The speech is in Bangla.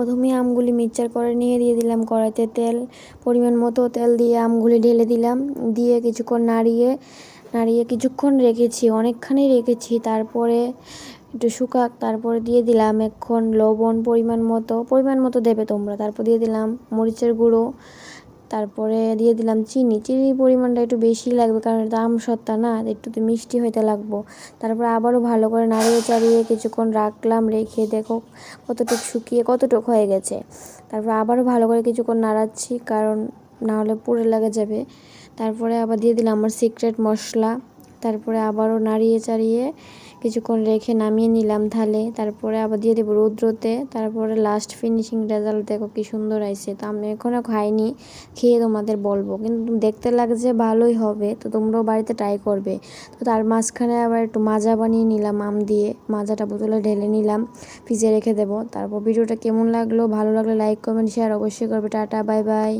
প্রথমে আমগুলি মিক্সচার করে নিয়ে দিয়ে দিলাম কড়াইতে তেল, পরিমাণ মতো তেল দিয়ে আমগুলি ঢেলে দিলাম, দিয়ে কিছুক্ষণ নাড়িয়ে কিছুক্ষণ রেখেছি, অনেকখানি রেখেছি। তারপরে একটু শুকাক, তারপরে দিয়ে দিলাম এখন লবণ পরিমাণ মতো দেবে তোমরা। তারপর দিয়ে দিলাম মরিচের গুঁড়ো, তারপরে দিয়ে দিলাম চিনির পরিমাণটা একটু বেশি লাগবে, কারণ এটা আম সত্তা না, একটু তো মিষ্টি হইতে লাগবো। তারপর আবারও ভালো করে নাড়িয়ে চাড়িয়ে কিছুক্ষণ রাখলাম, রেখে দেখো কতটুক হয়ে গেছে। তারপর আবারও ভালো করে কিছুক্ষণ নাড়াচ্ছি, কারণ না হলে পুড়ে লেগে যাবে। তারপরে আবার দিয়ে দিলাম আমার সিক্রেট মশলা, তারপরে আবারও নাড়িয়ে চাড়িয়ে কিছুক্ষণ রেখে নামিয়ে নিলাম থালে। তারপরে আবার দিয়ে দেবো রৌদ্রতে। তারপরে লাস্ট ফিনিশিং রেজাল্ট দেখো কি সুন্দর আইছে। তো আমি এখনও খাইনি, খেয়ে তোমাদের বলবো, কিন্তু দেখতে লাগছে ভালোই হবে, তো তোমরাও বাড়িতে ট্রাই করবে। তো তার মাঝখানে আবার একটু মাজা বানিয়ে নিলাম আম দিয়ে, মাজাটা বোতলে ঢেলে নিলাম, ফ্রিজে রেখে দেবো। তারপর ভিডিওটা কেমন লাগলো, ভালো লাগলে লাইক কমেন্ট শেয়ার অবশ্যই করবে। Tata, bye bye.